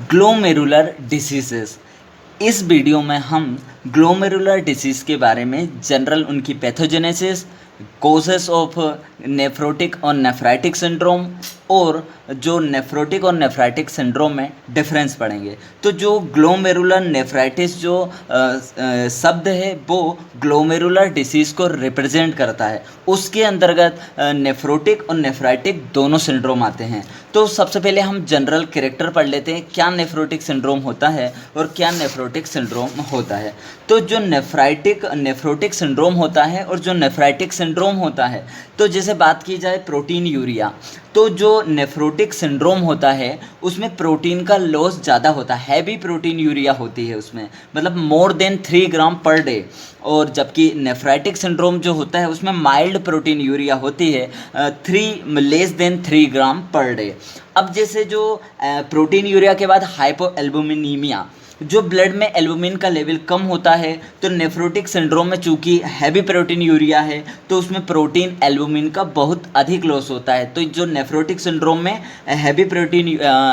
Glomerular diseases. इस video में हम ग्लोमेरुलर डिसीज़ के बारे में जनरल उनकी पैथोजेनेसिस, कोजेस ऑफ नेफ्रोटिक और नेफ्राइटिक सिंड्रोम और जो नेफ्रोटिक और नेफ्राइटिक सिंड्रोम में डिफरेंस पढ़ेंगे। तो जो ग्लोमेरुलर नेफ्राइटिस जो शब्द है वो ग्लोमेरुलर डिसीज़ को रिप्रेजेंट करता है। उसके अंतर्गत नेफ्रोटिक और नेफ्राइटिक दोनों सिंड्रोम आते हैं। तो सबसे पहले हम जनरल कैरेक्टर पढ़ लेते हैं, क्या नेफ्रोटिक सिंड्रोम होता है और क्या नेफ्रोटिक सिंड्रोम होता है। तो जो नेफ्रोटिक सिंड्रोम होता है और जो नेफ्राइटिक सिंड्रोम होता है, तो जैसे बात की जाए प्रोटीन यूरिया, तो जो नेफ्रोटिक सिंड्रोम होता है उसमें प्रोटीन का लॉस ज़्यादा होता है, हैवी प्रोटीन यूरिया होती है उसमें, मतलब मोर देन 3 ग्राम पर डे। और जबकि नेफ्राइटिक सिंड्रोम जो होता है उसमें माइल्ड प्रोटीन यूरिया होती है, 3 ग्राम पर डे। अब जैसे जो प्रोटीन यूरिया के बाद हाइपोएल्बुमिनीमिया, जो ब्लड में एल्बुमिन का लेवल कम होता है, तो नेफ्रोटिक सिंड्रोम में चूंकि हैवी प्रोटीन यूरिया है तो उसमें प्रोटीन एल्बुमिन का बहुत अधिक लॉस होता है। तो जो नेफ्रोटिक सिंड्रोम में हैवी प्रोटीन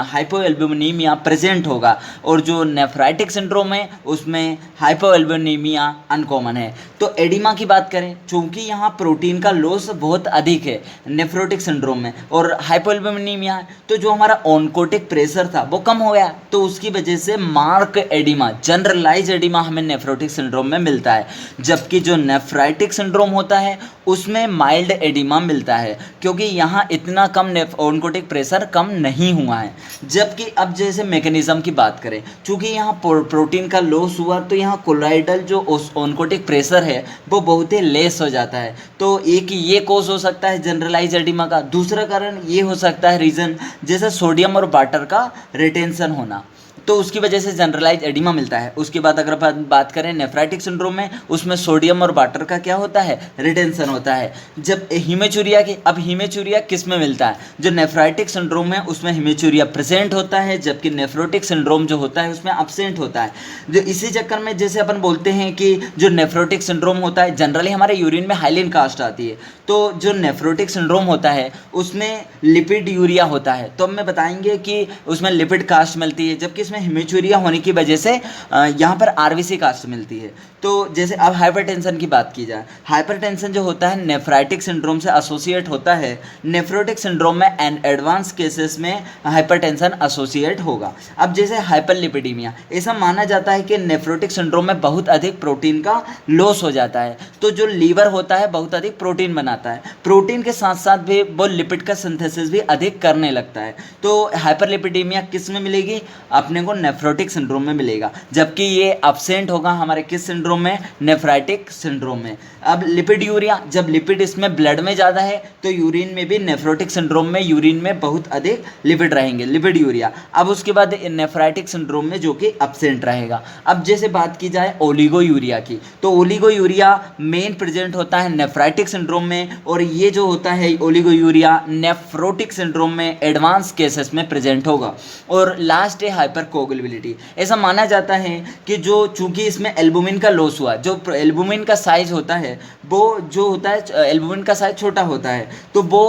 हाइपोएल्बुमिनीमिया प्रेजेंट होगा और जो नेफ्राइटिक सिंड्रोम है उसमें हाइपोएल्बुमिनीमिया अनकॉमन है। तो एडिमा की बात करें, चूंकि यहाँ प्रोटीन का लॉस बहुत अधिक है नेफ्रोटिक सिंड्रोम में और हाइपोएल्बुमिनीमिया है, तो जो हमारा ऑनकोटिक प्रेशर था वो कम हो गया, तो उसकी वजह से मार्क एडिमा, जनरलाइज एडिमा हमें नेफ्रोटिक सिंड्रोम में मिलता है। जबकि जो नेफ्राइटिक सिंड्रोम होता है उसमें माइल्ड एडिमा मिलता है, क्योंकि यहाँ इतना कम ऑनकोटिक प्रेशर कम नहीं हुआ है। जबकि अब जैसे मैकेनिज्म की बात करें, चूंकि यहाँ प्रोटीन का लॉस हुआ तो यहाँ कोलाइडल जो ऑनकोटिक प्रेशर है वो बहुत ही लेस हो जाता है। तो एक ये कोज हो सकता है जनरलाइज एडिमा का। दूसरा कारण ये हो सकता है रीज़न, जैसे सोडियम और वाटर का रिटेंशन होना, तो उसकी वजह से जनरलाइज एडिमा मिलता है। उसके बाद अगर बात करें नेफ्राइटिक सिंड्रोम में, उसमें सोडियम और वाटर का क्या होता है, रिटेंशन होता है। जब हीमेचूरिया की, अब हीमेचूरिया किस में मिलता है, जो नेफ्राइटिक सिंड्रोम है उसमें हीमेचूरिया प्रेजेंट होता है, जबकि नेफ्रोटिक सिंड्रोम जो होता है उसमें अब्सेंट होता है। जो इसी चक्कर में जैसे अपन बोलते हैं कि जो नेफ्रोटिक सिंड्रोम होता है जनरली हमारे यूरिन में हाइलिन कास्ट आती है, तो जो नेफ्रोटिक सिंड्रोम होता है उसमें लिपिड यूरिया होता है। तो अब मैं बताएंगे कि उसमें लिपिड कास्ट मिलती है, जबकि इसमें हिमेचूरिया होने की वजह से यहाँ पर आरबीसी कास्ट मिलती है। तो जैसे अब हाइपरटेंशन की बात की जाए, हाइपरटेंशन जो होता है नेफ्राइटिक सिंड्रोम से एसोसिएट होता है, नेफ्रोटिक सिंड्रोम में एंड एडवांस केसेस में हाइपरटेंशन एसोसिएट होगा। अब जैसे हाइपरलिपिडीमिया, ऐसा माना जाता है कि नेफ्रोटिक सिंड्रोम में बहुत अधिक प्रोटीन का लॉस हो जाता है, तो जो लीवर होता है बहुत अधिक प्रोटीन बनाता है, प्रोटीन के साथ साथ भी वो लिपिड का सिंथेसिस भी अधिक करने लगता है। तो हाइपरलिपिडीमिया किस में मिलेगी, अपने को नेफ्रोटिक सिंड्रोम में मिलेगा, जबकि ये अब्सेंट होगा हमारे किस सिंड्रोम में, नेफ्राइटिक सिंड्रोम में। अब लिपिड यूरिया, जब लिपिड इसमें ब्लड में ज़्यादा है तो यूरिन में भी, नेफ्रोटिक सिंड्रोम में यूरिन में बहुत अधिक लिपिड रहेंगे, लिपिड यूरिया। अब उसके बाद नेफ्राइटिक सिंड्रोम में जो कि अब्सेंट रहेगा। अब जैसे बात की जाए ओलिगो यूरिया की, तो ओलिगो यूरिया मेन प्रेजेंट होता है नेफ्राइटिक सिंड्रोम में, और ये जो होता है ओलिगो यूरिया नेफ्रोटिक सिंड्रोम में एडवांस केसेस में प्रेजेंट होगा। और लास्ट है हाइपरकोगुलेबिलिटी। ऐसा माना जाता है कि जो चूंकि इसमें एल्बुमिन का लॉस हुआ, जो एल्बुमिन का साइज होता है वो जो होता है, एल्बुमिन का साइज छोटा होता है तो वो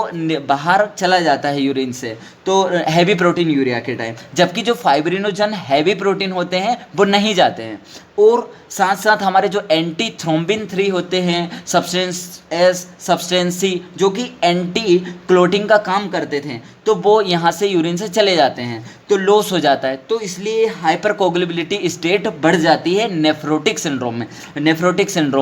बाहर चला जाता है यूरिन से, तो हैवी प्रोटीन यूरिया के टाइम, जबकि जो फाइब्रिनोजन हैवी प्रोटीन होते हैं वो नहीं जाते हैं। और साथ साथ हमारे जो एंटी थ्रोम्बिन 3 होते हैं, सब्सटेंस एस, सब्सटेंस सी, जो कि एंटी क्लोटिंग का काम करते थे, तो वो यहाँ से यूरिन से चले जाते हैं, तो लॉस हो जाता है। तो इसलिए हाइपरकोगुलेबिलिटी स्टेट बढ़ जाती है नेफ्रोटिक सिंड्रोम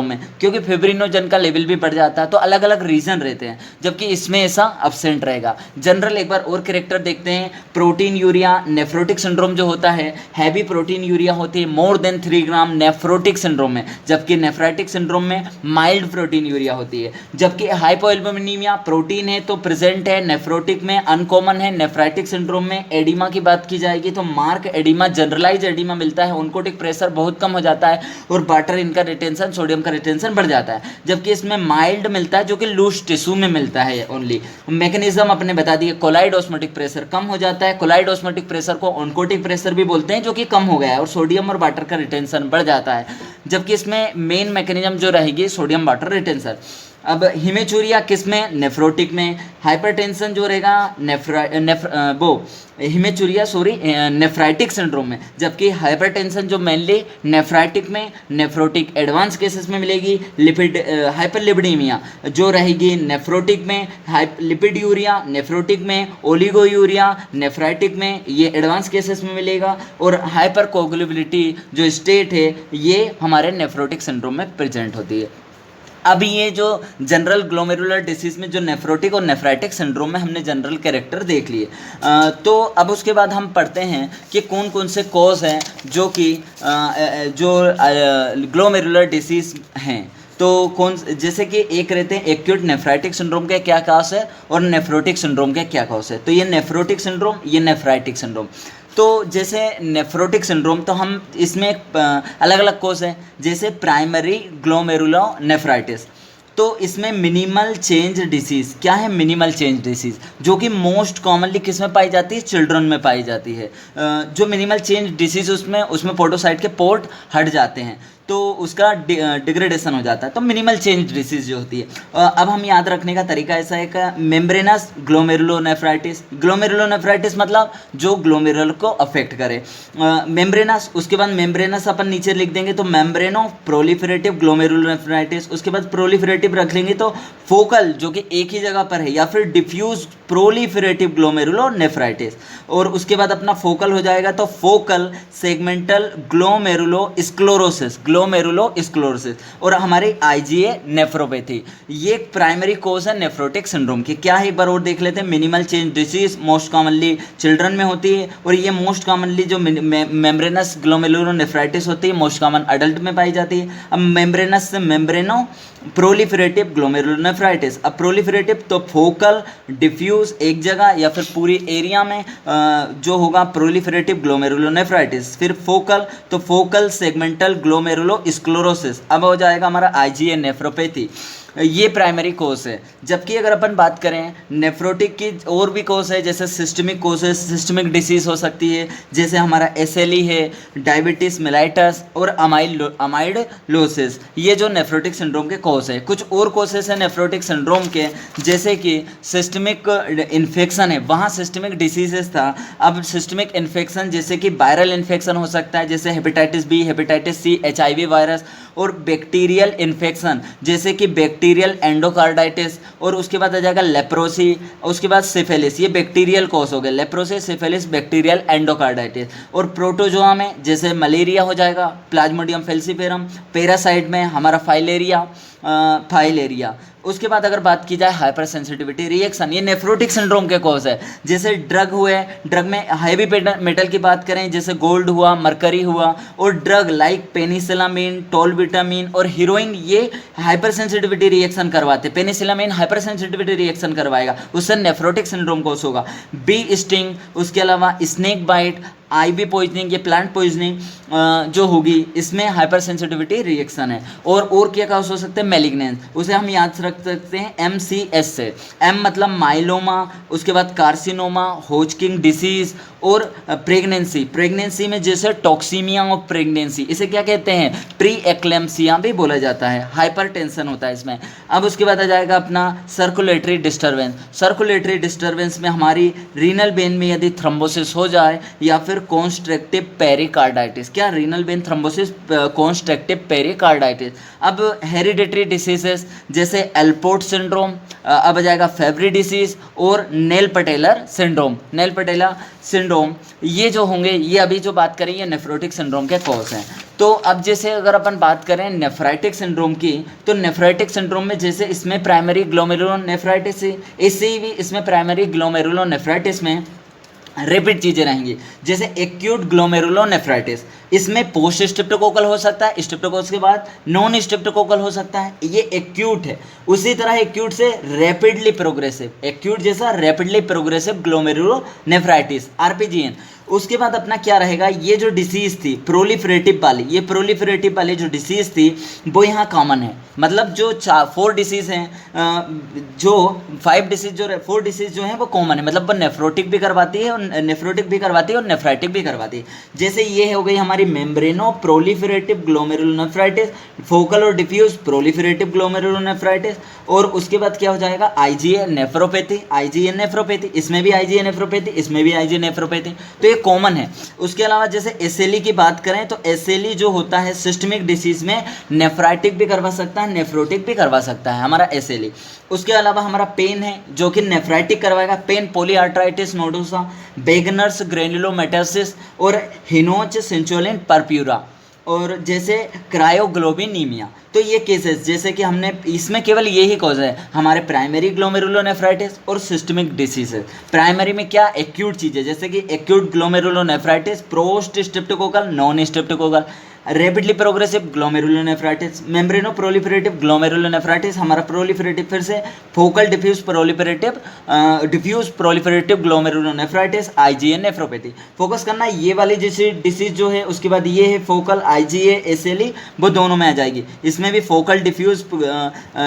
में, क्योंकि फिब्रिनोजन का लेवल भी बढ़ जाता है। तो अलग अलग रीजन रहते हैं, जबकि इसमें ऐसा अब्सेंट रहेगा। जनरल एक बार और कैरेक्टर देखते हैं, प्रोटीन यूरिया नेफ्रोटिक सिंड्रोम जो होता है, हैवी प्रोटीन यूरिया होती है मोर देन 3 ग्राम नेफ्रोटिक सिंड्रोम में, जबकि नेफ्राइटिक सिंड्रोम में माइल्ड प्रोटीन यूरिया होती है। जबकि हाइपोएल्बुमिनीमिया प्रोटीन है तो प्रेजेंट है, नेफ्रोटिक में अनकॉमन है, नेफ्राइटिक सिंड्रोम में। एडिमा की बात की जाएगी तो मार्क एडिमा, जनरलाइज एडिमा मिलता है, ऑनकोटिक प्रेशर बहुत कम हो जाता है और वाटर इनका रिटेंशन, सोडियम का रिटेंशन बढ़ जाता है। जबकि इसमें माइल्ड मिलता है जो कि लूज टिश्यू में मिलता है ओनली। मैकेनिज्म अपने बता दिए, कोलाइड ऑस्मोटिक प्रेशर कम हो जाता है, कोलाइड ऑस्मोटिक प्रेशर को ऑनकोटिक प्रेशर भी बोलते हैं, जो कि कम हो गया है, और सोडियम और वाटर का रिटेंशन बढ़ जाता है। जबकि इसमें मेन मैकेनिज्म जो रहेगी सोडियम वाटर रिटेंशन। अब हिमेचूरिया किस में, नेफ्रोटिक में। हाइपरटेंशन जो रहेगा हिमेचूरिया नेफ्राइटिक सिंड्रोम में, जबकि हाइपरटेंशन जो मेनली नेफ्राइटिक में, नेफ्रोटिक एडवांस केसेस में मिलेगी। हाइपरलिपिडीमिया जो रहेगी नेफ्रोटिक में, लिपिड्यूरिया नेफ्रोटिक में, ओलिगोयूरिया नेफ्राइटिक में, ये एडवांस केसेस में मिलेगा। और हाइपरकोगुलेबिलिटी जो स्टेट है ये हमारे नेफ्रोटिक सिंड्रोम में प्रेजेंट होती है। अब ये जो जनरल ग्लोमेरुलर डिसीज़ में जो नेफ्रोटिक और नेफ्राइटिक सिंड्रोम में हमने जनरल कैरेक्टर देख लिए, तो अब उसके बाद हम पढ़ते हैं कि कौन कौन से कॉज हैं जो कि जो ग्लोमेरुलर डिसीज़ हैं। तो जैसे कि एक रहते हैं एक्यूट नेफ्राइटिक सिंड्रोम के क्या कॉज है और नेफ्रोटिक सिंड्रोम के क्या कॉज है। तो ये नेफ्रोटिक सिंड्रोम, ये नेफ्राइटिक सिंड्रोम। तो जैसे नेफ्रोटिक सिंड्रोम तो हम इसमें अलग अलग कोज है, जैसे प्राइमरी ग्लोमेरुलोनेफ्राइटिस। तो इसमें मिनिमल चेंज डिसीज़ क्या है, मिनिमल चेंज डिसीज़ जो कि मोस्ट कॉमनली किस में पाई जाती है, चिल्ड्रन में पाई जाती है। जो मिनिमल चेंज डिसीज़ उसमें पोडोसाइट के पोर्ट हट जाते हैं तो उसका डिग्रेडेशन हो जाता है, तो मिनिमल चेंज डिसीज जो होती है। अब हम याद रखने का तरीका ऐसा है कि मेम्ब्रेनस ग्लोमेरुलोनेफ्राइटिस, ग्लोमेरुलोनेफ्राइटिस मतलब जो ग्लोमेरुल को अफेक्ट करे। मेम्ब्रेनस, उसके बाद मेम्ब्रेनस अपन नीचे लिख देंगे तो मेम्ब्रेनो प्रोलिफरेटिव ग्लोमेरुलोनेफ्राइटिस, उसके बाद प्रोलिफरेटिव रख लेंगे तो फोकल जो कि एक ही जगह पर है, या फिर डिफ्यूज प्रोलिफरेटिव ग्लोमेरुलोनेफ्राइटिस। और उसके बाद अपना फोकल हो जाएगा तो फोकल सेगमेंटल ग्लोमेरुलोस्क्लेरोसिस, ग्लोमेरुलोस्क्लेरोसिस। और हमारी आईजीए नेफ्रोपैथी, ये एक प्राइमरी कोज है नेफ्रोटिक सिंड्रोम की। क्या है एक बार और देख लेते हैं। Minimal change disease most commonly children में होती है, और ये मोस्ट कॉमनली जो मेम्ब्रेनस ग्लोमेरुलोनेफ्राइटिस होती है मोस्ट कॉमन अडल्ट में पाई जाती है। अब मेम्ब्रेनस से मेम्ब्रेनो प्रोलिफरेटिव ग्लोमेरुलोनेफ्राइटिस। अब प्रोलिफरेटिव तो फोकल, डिफ्यूज एक जगह या फिर पूरी एरिया में जो होगा प्रोलिफरेटिव ग्लोमेरुलोनेफ्राइटिस। फिर फोकल तो फोकल सेगमेंटल ग्लोमेरुलोस्क्लेरोसिस। अब हो जाएगा हमारा आईजीए नेफ्रोपैथी, ये प्राइमरी कोज है। जबकि अगर अपन बात करें नेफ्रोटिक की और भी कोज है, जैसे सिस्टमिक कोजेस, सिस्टमिक डिसीज हो सकती है, जैसे हमारा एसएलई है, डायबिटीज मेलाइटस और अमाइडलोसिस, ये जो नेफ्रोटिक सिंड्रोम के कोज है। कुछ और कोजेस है नेफ्रोटिक सिंड्रोम के, जैसे कि सिस्टमिक इन्फेक्शन है, वहाँ सिस्टमिक डिसीजेस था। अब सिस्टमिक इन्फेक्शन जैसे कि वायरल इन्फेक्शन हो सकता है, जैसे hepatitis B, hepatitis C, HIV virus. और बैक्टीरियल इन्फेक्शन जैसे कि बैक्टीरियल एंडोकार्डाइटिस। और उसके बाद आ जाएगा लेप्रोसी, उसके बाद सिफिलिस, ये बैक्टीरियल कॉज हो गए, लेप्रोसी, सिफिलिस, बैक्टीरियल एंडोकार्डाइटिस। और प्रोटोजोआ में जैसे मलेरिया हो जाएगा, प्लाज्मोडियम फेल्सीफेरम। पैरासाइट में हमारा फाइलेरिया। उसके बाद अगर बात की जाए हाइपर सेंसिटिविटी रिएक्शन, ये नेफ्रोटिक सिंड्रोम के कॉज है। जैसे ड्रग हुए, ड्रग में हैवी मेटल की बात करें जैसे गोल्ड हुआ, मरकरी हुआ, और ड्रग लाइक पेनिसिलामिन, टोलबिटामिन और हीरोइन, ये हाइपर सेंसिटिविटी रिएक्शन करवाते। पेनिसिलामिन हाइपर सेंसिटिविटी रिएक्शन करवाएगा, उससे नेफ्रोटिक सिंड्रोम कॉज होगा। बी स्टिंग, उसके अलावा स्नेक बाइट, आईवी पॉइजनिंग, ये प्लांट पॉइजनिंग जो होगी इसमें हाइपर सेंसिटिविटी रिएक्शन है। और क्या कॉज हो सकते हैं, मेलिग्नेंस, उसे हम याद रख सकते हैं MCS से। एम मतलब माइलोमा, उसके बाद कार्सिनोमा, होजकिंग डिसीज और प्रेगनेंसी में जैसे टॉक्सीमिया ऑफ प्रेगनेंसी, इसे क्या कहते हैं, प्री एक्लेम्सिया भी बोला जाता है। हाइपरटेंशन होता है इसमें। अब उसके बाद आ जाएगा अपना सर्कुलेटरी डिस्टर्बेंस। सर्कुलेटरी डिस्टर्बेंस में हमारी रीनल वेन में यदि थ्रोम्बोसिस हो जाए या फिर कॉन्स्ट्रक्टिव पेरिकार्डाइटिस। क्या, renal vein thrombosis, constructive pericarditis. अब हेरिडिटरी डिसीजेस जैसे एल्पोर्ट सिंड्रोम, अब आ जाएगा फेब्री डिसीज और नेल पटेलर सिंड्रोम, ये जो होंगे, ये अभी जो बात करें ये नेफ्रोटिक सिंड्रोम के कॉज हैं। तो अब जैसे अगर अपन बात करें नेफ्राइटिक सिंड्रोम की, तो नेफ्राइटिक सिंड्रोम में जैसे इसमें प्राइमरी ग्लोमेरुलोनेफ्राइटिस है, इससे ही भी इसमें प्राइमरी ग्लोमेरुलोनेफ्राइटिस में रेपिड चीज़ें रहेंगी। जैसे एक्यूट ग्लोमेरुलोनेफ्राइटिस, इसमें पोस्ट स्ट्रेप्टोकोकल हो सकता है, स्ट्रेप्टोकोकल के बाद नॉन स्ट्रेप्टोकोकल हो सकता है, ये एक्यूट है। उसी तरह एक्यूट से रैपिडली प्रोग्रेसिव, एक्यूट जैसा रैपिडली प्रोग्रेसिव ग्लोमेरुलोनेफ्राइटिस RPGN। उसके बाद अपना क्या रहेगा, ये जो डिसीज़ थी प्रोलिफरेटिव वाली, ये प्रोलिफरेटिव वाली जो डिसीज़ थी वो यहाँ कॉमन है। मतलब जो 4 डिसीज़ हैं, जो 4 डिसीज़ जो हैं वो कॉमन है, मतलब वो नेफ्रोटिक भी करवाती है और नेफ्राइटिक भी करवाती है। जैसे ये हो गई हमारी हमारी मेम्ब्रेनो प्रोलिफरेटिव ग्लोमेरुलोनेफ्राइटिस, फोकल और डिफ्यूज प्रोलिफरेटिव ग्लोमेरुलोनेफ्राइटिस, और उसके बाद क्या हो जाएगा आईजीए नेफ्रोपैथी, आईजीए नेफ्रोपैथी, इसमें भी आईजीए नेफ्रोपैथी, इसमें भी आईजीए नेफ्रोपैथी, तो ये कॉमन है। उसके अलावा जैसे एसएलई की बात करें तो एसएलई जो होता है सिस्टमिक डिसीज में नेफ्राइटिक भी करवा सकता है, नेफ्रोटिक भी करवा सकता है हमारा एसएलई। उसके अलावा हमारा पेन है जो कि नेफ्राइटिक करवाएगा, पेन पॉलीआर्थराइटिस नोडोसा, बेगनर्स ग्रेनुलोमेटोसिस और हिनोच सिंचुलिन परप्यूरा, और जैसे क्रायोग्लोबिनीमिया। तो ये केसेस जैसे कि हमने इसमें केवल यही कॉज है हमारे प्राइमरी ग्लोमेरुलोनेफ्राइटिस और सिस्टमिक डिसीजेस। प्राइमरी में क्या एक्यूट चीज़ें जैसे कि acute glomerulonephritis, post streptococcal, non streptococcal, rapidly progressive glomerulonephritis, membranoproliferative glomerulonephritis, हमारा प्रोलिफरेटिव फिर से focal diffuse proliferative glomerulonephritis, IgA nephropathy. Focus करना ये वाली जैसी डिसीज जो है, उसके बाद ये है फोकल, आईजीए, एसएलई, वो दोनों में आ जाएगी। इसमें भी फोकल डिफ्यूज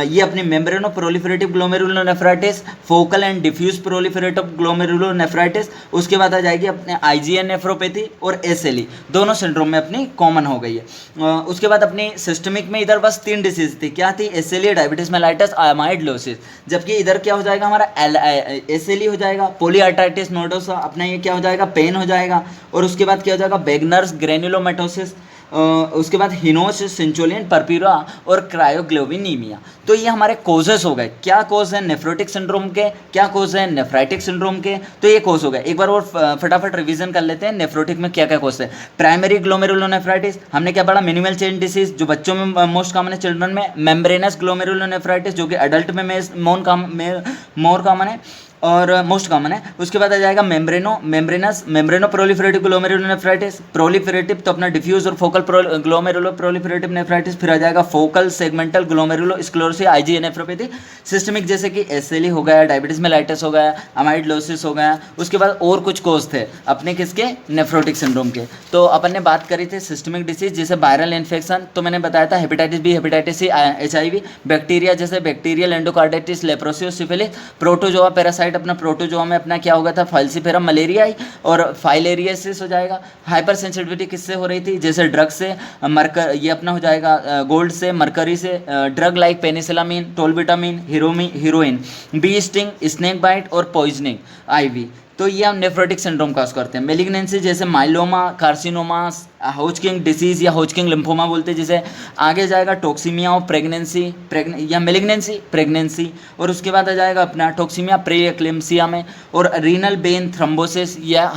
ये अपनी membranoproliferative glomerulonephritis, focal and diffuse proliferative glomerulonephritis, उसके बाद आ जाएगी अपने आईजीए नेफ्रोपैथी और एसएलई, दोनों सिंड्रोम में अपनी कॉमन हो गई है। उसके बाद अपनी सिस्टमिक में इधर बस 3 डिसीज थी, क्या थी, एसएलई, डायबिटीज मेलाइटस, अमाइलोसिस, जबकि इधर क्या हो जाएगा हमारा एसएलई हो जाएगा, पॉलीआर्थराइटिस नोडोसा, अपना ये क्या हो जाएगा, पेन हो जाएगा, और उसके बाद क्या हो जाएगा, बेगनर्स ग्रेनुलोमेटोसिस, उसके बाद हिनोच सिंचुलिन परप्यूरा और क्रायोग्लोबिनीमिया। तो ये हमारे कोजेस हो गए। क्या कोज है नेफ्रोटिक सिंड्रोम के, क्या कोज है नेफ्राइटिक सिंड्रोम के, तो ये कोज हो गए। एक बार और फटाफट रिवीजन कर लेते हैं नेफ्रोटिक में क्या क्या कोज है। प्राइमरी ग्लोमेरुलोनेफ्राइटिस हमने क्या पढ़ा, मिनिमल चेन डिसीज जो बच्चों में मोस्ट कॉमन है, चिल्ड्रन में मेम्ब्रेनस ग्लोमेरुलोनेफ्राइटिस जो कि एडल्ट में मोर कॉमन है और मोस्ट कॉमन है। उसके बाद आ जाएगा मेम्ब्रेनो प्रोलिफरेटिव ग्लोमेरुलोनेफ्राइटिस, प्रोलिफरेटिव तो अपना डिफ्यूज और फोकल ग्लोमेरुलो प्रोलिफरेटिव नेफ्राइटिस, फिर आ जाएगा focal segmental glomerulo sclerosis, IgA nephropathy. Systemic जैसे कि एसएलई हो गया, डायबिटीज मेलाइटिस हो गया, अमाइलोसिस हो गया। उसके बाद और कुछ कोज थे अपने किसके, नेफ्रोटिक सिंड्रोम के। तो अपन ने बात करी थी सिस्टमिक डिसीज जैसे वायरल इन्फेक्शन, तो मैंने बताया था hepatitis B, hepatitis C, HIV, bacteria जैसे bacterial endocarditis, leprosy, syphilis, protozoa parasite, अपना प्रोटोजोआ में अपना क्या हो गया था, फाल्सीफेरम मलेरिया और फाइलेरियासिस हो जाएगा। हाइपर सेंसिटिविटी किससे हो रही थी, जैसे ड्रग से, ये अपना हो जाएगा गोल्ड से, मरकरी से, drug like penicillamine, tolbutamide, heroin, bee sting, snake bite और पॉइजनिंग आईवी। तो ये हम नेफ्रोटिक सिंड्रोम कॉज करते हैं। मेलिग्नेंसी जैसे माइलोमा, कार्सिनोमा, होचकिंग डिसीज या होचकिंग लिम्फोमा बोलते हैं जिसे। आगे जाएगा टॉक्सीमिया और प्रेगनेंसी या मेलिग्नेंसी, प्रेगनेंसी, और उसके बाद आ जाएगा अपना टॉक्सीमिया प्री-एक्लेम्पसिया में, और रीनल वेन थ्रोम्बोसिस या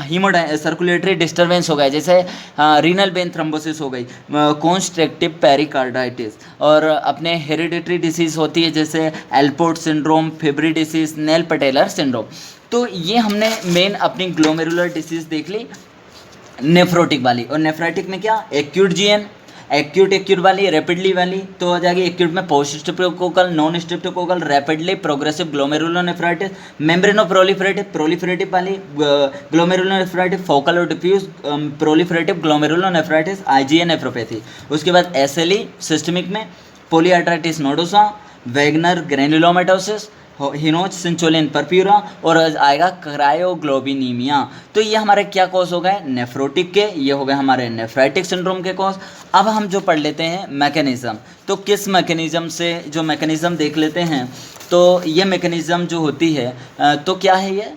सर्कुलेटरी डिस्टर्बेंस हो गया जैसे रीनल वेन थ्रोम्बोसिस हो गई, कॉन्स्ट्रक्टिव पेरिकार्डाइटिस, और अपने हेरिडिटरी डिसीज होती है जैसे Allport syndrome, फेब्री disease, nail patellar syndrome. तो ये हमने मेन अपनी ग्लोमेरुलर डिसीज देख ली नेफ्रोटिक वाली। और नेफ्राइटिक में क्या, एक्यूट जीएन, एक्यूट वाली, रैपिडली वाली, तो आ जाएगी एक्यूट में post streptococcal, non streptococcal, rapidly progressive glomerulonephritis, membranoproliferative वाली ग्लोमेरुलोनेफ्राइटिस, फोकल और diffuse proliferative glomerulonephritis, IgA nephropathy. SLE बाद एसएलई सिस्टमिक में polyarteritis nodosa, Wegener granulomatosis, Henoch Schonlein purpura, और आएगा क्रायोग्लोबिनीमिया। तो ये हमारे क्या कॉज हो गए, नेफ्रोटिक के, ये हो गए हमारे नेफ्राइटिक सिंड्रोम के कॉज। अब हम जो पढ़ लेते हैं मैकेनिज्म, तो किस मैकेनिज्म से जो मैकेनिज्म देख लेते हैं, तो ये मैकेनिज्म जो होती है तो क्या है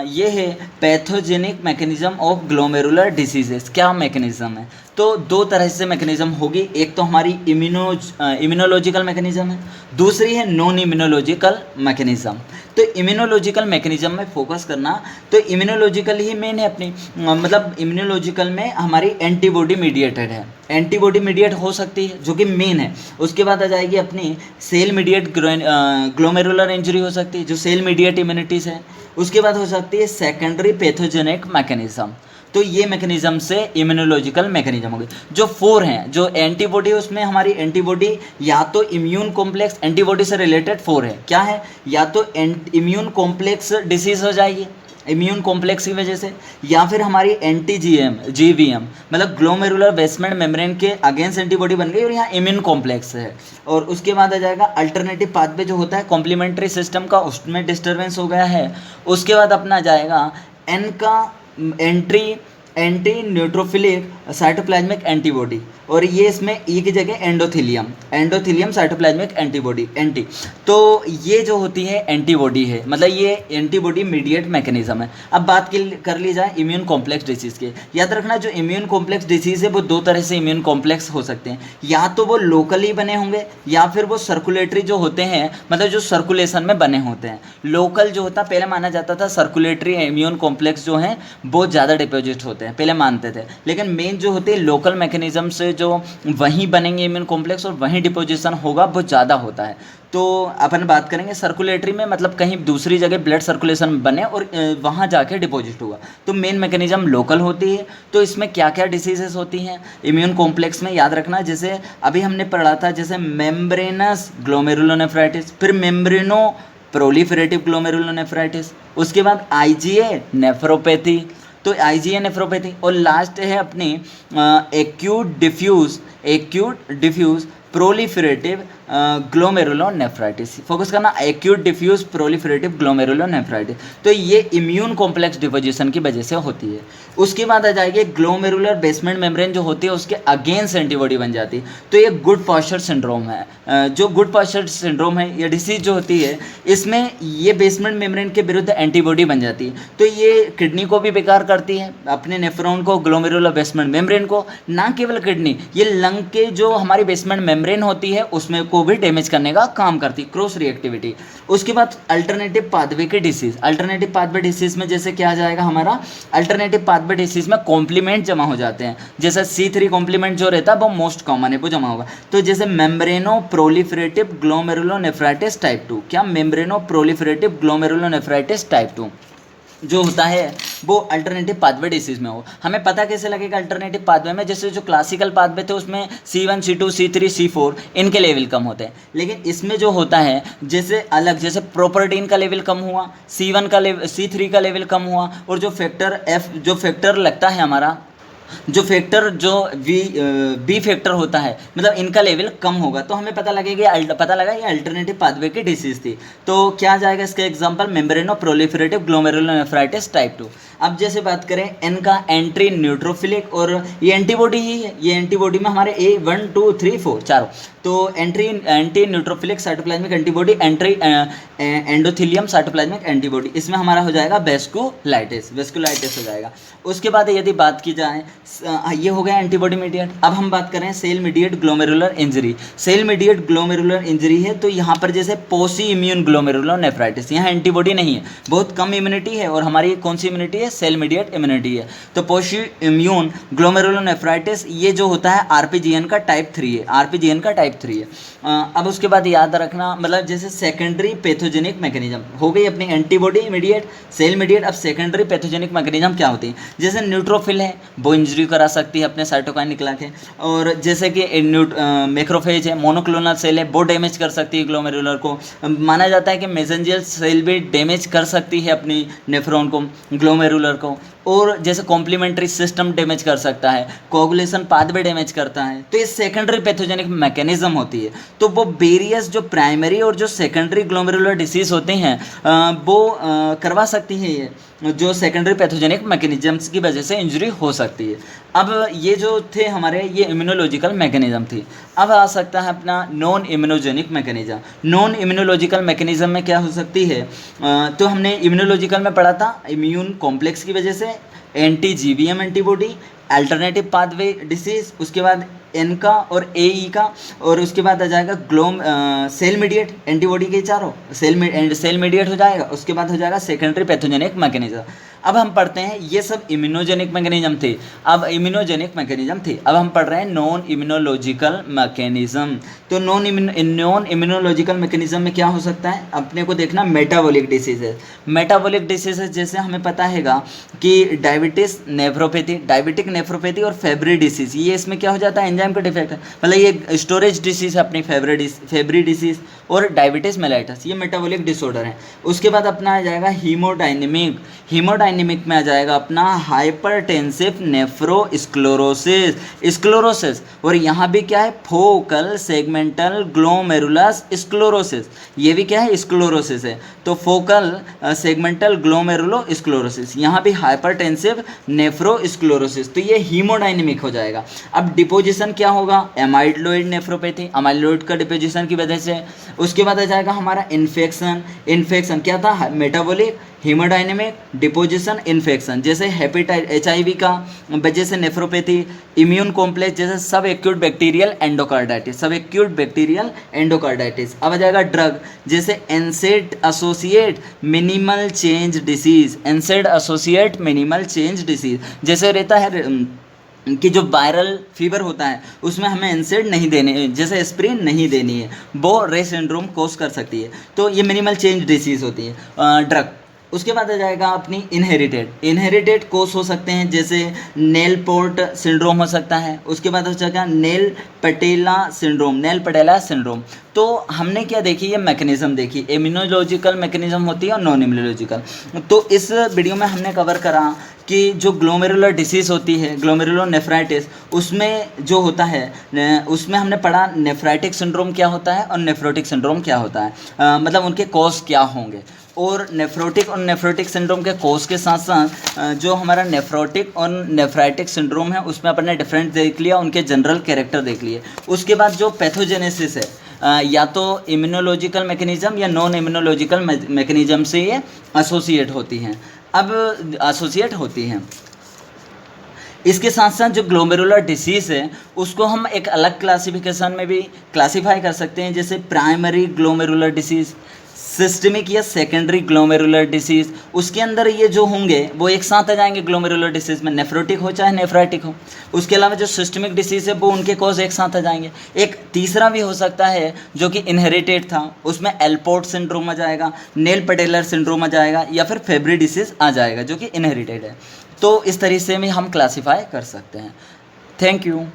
ये है pathogenic mechanism of glomerular diseases. क्या मैकेनिज्म है, तो 2 तरह से मैकेनिज्म होगी। एक तो हमारी इम्यूनोलॉजिकल मैकेनिज्म है, दूसरी है नॉन इम्यूनोलॉजिकल मैकेनिज्म। तो इम्यूनोलॉजिकल मैकेनिज्म में फोकस करना, तो इम्यूनोलॉजिकल ही मेन है अपनी, मतलब इम्यूनोलॉजिकल में हमारी एंटीबॉडी मीडिएटेड है, एंटीबॉडी मीडिएट हो सकती है जो कि मेन है। उसके बाद आ जाएगी अपनी सेल मीडिएट ग्लोमेरुलर इंजरी हो सकती है जो सेल मीडिएट इम्यूनिटीज़ है। उसके बाद हो सकती है सेकेंडरी पैथोजेनिक मैकेनिज्म। तो ये मैकेनिज्म से इम्यूनोलॉजिकल मैकेनिज्म हो गई। जो 4 हैं, जो एंटीबॉडी है उसमें हमारी एंटीबॉडी या तो इम्यून कॉम्प्लेक्स, एंटीबॉडी से रिलेटेड 4 है, क्या है, या तो इम्यून कॉम्प्लेक्स डिसीज हो जाएगी इम्यून कॉम्प्लेक्स की वजह से, या फिर हमारी एंटी जीवीएम मतलब ग्लोमेरुलर बेसमेंट मेम्ब्रेन के अगेंस्ट एंटीबॉडी बन गई और यहाँ इम्यून कॉम्प्लेक्स है। और उसके बाद आ जाएगा अल्टरनेटिव पाथवे जो होता है कॉम्प्लीमेंट्री सिस्टम का, उसमें डिस्टर्बेंस हो गया है। उसके बाद अपना जाएगा एन का entry anti neutrophilic cytoplasmic antibody, और ये इसमें ई की जगह एंडोथेलियम साइटोप्लाज्मिक एंटीबॉडी एंटी। तो ये जो होती है एंटीबॉडी है, मतलब ये एंटीबॉडी मीडिएट मैकेनिज्म है। अब बात कर ली जाए इम्यून कॉम्प्लेक्स डिसीज़ के, याद रखना जो इम्यून कॉम्प्लेक्स डिसीज़ है वो दो तरह से इम्यून कॉम्प्लेक्स हो सकते हैं, या तो वो लोकली बने होंगे या फिर वो सर्कुलेटरी जो होते हैं, मतलब जो सर्कुलेशन में बने होते हैं। लोकल जो होता पहले माना जाता था सर्कुलेटरी इम्यून कॉम्प्लेक्स जो हैं बहुत ज़्यादा डिपोजिट होते हैं, पहले मानते थे, लेकिन मेन जो होते हैं लोकल मैकेनिज्म से जो वहीं बनेंगे इम्यून कॉम्प्लेक्स और वहीं डिपोजिशन होगा वो ज़्यादा होता है। तो अपन बात करेंगे सर्कुलेटरी में, मतलब कहीं दूसरी जगह ब्लड सर्कुलेशन बने और वहाँ जाके डिपॉजिट हुआ, तो मेन मैकेनिज्म लोकल होती है। तो इसमें क्या क्या डिसीजेस होती हैं इम्यून कॉम्प्लेक्स में, याद रखना, जैसे अभी हमने पढ़ा था, जैसे मेम्ब्रेनस ग्लोमेरुलोनेफ्राइटिस, फिर मेम्ब्रेनो प्रोलिफरेटिव ग्लोमेरुलोनेफ्राइटिस, उसके बाद आईजीए नेफ्रोपैथी, तो आईजीए नेफ्रोपैथी, और लास्ट है अपनी acute diffuse proliferative glomerulonephritis. Focus करना, एक्यूट डिफ्यूज प्रोलिफरेटिव ग्लोमेरुलोनेफ्राइटिस। तो ये इम्यून कॉम्प्लेक्स डिपोजिशन की वजह से होती है। उसके बाद आ जाएगी ग्लोमेरुलर बेसमेंट मेम्ब्रेन जो होती है उसके अगेंस्ट एंटीबॉडी बन जाती है, तो ये गुड पॉस्चर सिंड्रोम है। जो गुड पॉस्चर सिंड्रोम है, ये डिसीज जो होती है इसमें ये बेसमेंट मेम्ब्रेन के विरुद्ध एंटीबॉडी बन जाती है, तो ये किडनी को भी बेकार करती है, अपने नेफ्रॉन को, ग्लोमेरुलर बेसमेंट मेम्ब्रेन को, ना केवल किडनी, ये लंग के जो हमारी बेसमेंट मेम्ब्रेन होती है उसमें को भी डैमेज करने का काम करती, क्रॉस रिएक्टिविटी। उसके बाद अल्टरनेटिव पाथवे की डिसीज, अल्टरनेटिव पाथवे डिसीज में जैसे क्या आ जाएगा हमारा, अल्टरनेटिव पाथवे डिसीज में कॉम्प्लीमेंट जमा हो जाते हैं, जैसे C3 कॉम्प्लीमेंट जो रहता है वो मोस्ट कॉमन है, वो जमा होगा। तो जैसे मेम्ब्रेनो प्रोलिफरेटिव ग्लोमेरुलोनेफ्राइटिस टाइप 2, क्या मेम्ब्रेनो प्रोलिफरेटिव ग्लोमेरुलोनेफ्राइटिस टाइप 2 जो होता है वो अल्टरनेटिव पाथवे डिसीज में हो। हमें पता कैसे लगेगा अल्टरनेटिव पाथवे में, जैसे जो क्लासिकल पाथवे थे उसमें C1 C2 C3 C4 इनके लेवल कम होते हैं, लेकिन इसमें जो होता है जैसे अलग, जैसे प्रोपर्टीन का लेवल कम हुआ, C1 का लेवल, C3 का लेवल कम हुआ, और जो फैक्टर F जो फैक्टर लगता है हमारा, जो फैक्टर जो बी फैक्टर होता है, मतलब इनका लेवल कम होगा, तो हमें पता लगा ये अल्टरनेटिव पाथवे की डिसीज थी। तो क्या आ जाएगा इसका एग्जांपल, मेम्ब्रेनो प्रोलिफरेटिव ग्लोमेरुलोनेफ्राइटिस टाइप 2। अब जैसे बात करें एन का, एंट्री न्यूट्रोफिलिक, और ये एंटीबॉडी ही है, ये एंटीबॉडी में हमारे A1 2 3 4 चारों, तो anti neutrophilic cytoplasmic antibody, entry endothelium cytoplasmic antibody, इसमें हमारा हो जाएगा वेस्कुलाइटिस हो जाएगा। उसके बाद यदि बात की जाए, ये हो गया एंटीबॉडी मीडिएट। अब हम बात करें cell mediate glomerular injury, cell mediate glomerular injury है, तो यहाँ पर जैसे पोसी इम्यून ग्लोमेरुलोनेफ्राइटिस, यहाँ एंटीबॉडी नहीं है, बहुत कम इम्यूनिटी है, और हमारी कौन सी इम्यूनिटी है, सेल मीडिएट इम्यूनिटी है। तो पोसी इम्यून ग्लोमेरुलोनेफ्राइटिस ये जो होता है RPGN का टाइप 3 है, RPGN का टाइप 3 है। अब उसके बाद याद रखना, मतलब जैसे सेकेंडरी पैथोजेनिक मैकेनिज्म हो गई अपनी एंटीबॉडी इमीडिएट, सेल मीडिएट। अब सेकेंडरी पैथोजेनिक मैकेनिज्म क्या होती है, जैसे न्यूट्रोफिल है वो इंजरी करा सकती है अपने साइटोकाइन निकला के, और जैसे कि मैक्रोफेज है, मोनोक्लोनल सेल है, वो डैमेज कर सकती है ग्लोमेरुलर को। माना जाता है कि मेसेंजर सेल भी डैमेज कर सकती है अपनी नेफ्रॉन को, ग्लोमेरुलर को, और जैसे कॉम्प्लीमेंट्री सिस्टम डैमेज कर सकता है, कोगुलेशन पाथवे डैमेज करता है। तो ये सेकेंडरी पैथोजेनिक मैकेनिज्म होती है। तो वो वेरियस जो प्राइमरी और जो सेकेंडरी ग्लोमेरुलर डिसीज होते हैं वो करवा सकती है, ये जो सेकेंडरी पैथोजेनिक मैकेनिज्म्स की वजह से इंजरी हो सकती है। अब ये जो थे हमारे, ये इम्यूनोलॉजिकल मैकेनिज्म थी। अब आ सकता है अपना non immunogenic mechanism. Non immunological mechanism में क्या हो सकती है, तो हमने इम्यूनोलॉजिकल में पढ़ा था इम्यून कॉम्प्लेक्स की वजह से, anti GBM antibody, alternative pathway disease, उसके बाद N का और AE का, और उसके बाद आ जाएगा सेल मीडिएट एंटीबॉडी के चारों, सेल मीडिएट हो जाएगा। उसके बाद हो जाएगा सेकेंडरी पैथोजेनिक मैकेनिज्म। अब हम पढ़ते हैं, ये सब इम्यूनोजेनिक मैकेनिज्म थे, अब इम्यूनोजेनिक मैकेनिज्म थे। अब हम पढ़ रहे हैं नॉन इम्यूनोलॉजिकल मैकेनिज्म। तो नॉन इम्यूनोलॉजिकल मैकेनिज्म में क्या हो सकता है, अपने को देखना मेटाबॉलिक डिसीजेज। मेटाबॉलिक डिसीजेज जैसे हमें पता हैगा कि डायबिटिस नेफ्रोपैथी, डायबिटिक नेफ्रोपैथी और फेब्री डिसीज, ये इसमें क्या हो जाता है, एंजाइम का डिफेक्ट है, मतलब ये स्टोरेज डिसीज है अपनी फेब्री डिसीज। और डायबिटीज़ मेलाइटस, ये मेटाबॉलिक डिसऑर्डर है। उसके बाद अपना आ जाएगा हीमोडाइनेमिक, हीमोडाइनेमिक में आ जाएगा अपना हाइपरटेंसिव नेफ्रोस्क्लेरोसिस, स्क्लेरोसिस, और यहाँ भी क्या है फोकल सेगमेंटल ग्लोमेरुलस स्क्लेरोसिस, ये भी क्या है स्क्लेरोसिस है। तो फोकल सेगमेंटल ग्लोमेरुलो स्क्लेरोसिस, यहाँ भी हाइपरटेंसिव नेफ्रोस्क्लेरोसिस, तो ये हीमोडाइनेमिक हो जाएगा। अब डिपोजिशन क्या होगा, एमाइलोइड नेफ्रोपैथी, अमाइलोइड का डिपोजिशन की वजह से। उसके बाद आ जाएगा हमारा इन्फेक्शन, इन्फेक्शन क्या था, मेटाबॉलिक, हीमोडाइनेमिक, डिपोजिशन, इन्फेक्शन, जैसे हेपेटाइट HIV का वजह से नेफ्रोपैथी, इम्यून कॉम्प्लेक्स जैसे सब एक्यूट बैक्टीरियल एंडोकार्डाइटिस, सब एक्यूट बैक्टीरियल एंडोकार्डाइटिस। अब आ जाएगा ड्रग, जैसे एनसेड associate minimal change disease, एनसेड associate minimal change disease, जैसे रहता है कि जो वायरल फीवर होता है उसमें हमें एनसेड नहीं देने, जैसे एस्प्रिन नहीं देनी है, वो रे सिंड्रोम कोस कर सकती है, तो ये मिनिमल चेंज डिसीज होती है ड्रग। उसके बाद आ जाएगा अपनी इनहेरिटेड कोस हो सकते हैं, जैसे नेल पोर्ट सिंड्रोम हो सकता है। उसके बाद हो जाएगा नेल पटेला सिंड्रोम। तो हमने क्या देखी, ये मैकेनिज्म देखी, इम्यूनोलॉजिकल मैकेनिज्म होती है और नॉन इम्यूनोलॉजिकल। तो इस वीडियो में हमने कवर करा कि जो ग्लोमेरुलर डिसीज़ होती है, ग्लोमेरुलोनेफ्राइटिस, उसमें जो होता है उसमें हमने पढ़ा नेफ्राइटिक सिंड्रोम क्या होता है और नेफ्रोटिक सिंड्रोम क्या होता है, मतलब उनके कॉज क्या होंगे। और नेफ्रोटिक सिंड्रोम के कॉज के साथ साथ जो हमारा नेफ्रोटिक और नेफ्राइटिक सिंड्रोम है उसमें अपने डिफरेंट देख लिया, उनके जनरल कैरेक्टर देख लिए। उसके बाद जो पैथोजेनेसिस है या तो इम्यूनोलॉजिकल मैकेनिज्म या नॉन इम्यूनोलॉजिकल मैकेनिज्म से ये एसोसिएट होती हैं। इसके साथ साथ जो ग्लोमेरुलर डिसीज़ है उसको हम एक अलग क्लासिफिकेशन में भी क्लासीफाई कर सकते हैं, जैसे प्राइमरी ग्लोमेरुलर डिसीज़, सिस्टमिक या सेकेंडरी ग्लोमेरुलर डिसीज़। उसके अंदर ये जो होंगे वो एक साथ आ जाएंगे ग्लोमेरुलर डिसीज़ में, नेफ्रोटिक हो चाहे नेफ्राइटिक हो। उसके अलावा जो सिस्टमिक डिसीज़ है वो उनके कॉज एक साथ आ जाएंगे। एक तीसरा भी हो सकता है जो कि इनहेरिटेड था, उसमें एलपोर्ट सिंड्रोम आ जाएगा, नेल पटेलर सिंड्रोम आ जाएगा, या फिर फेब्री डिसीज़ आ जाएगा जो कि इनहेरिटेड है। तो इस तरीके से भी हम क्लासीफाई कर सकते हैं। Thank you.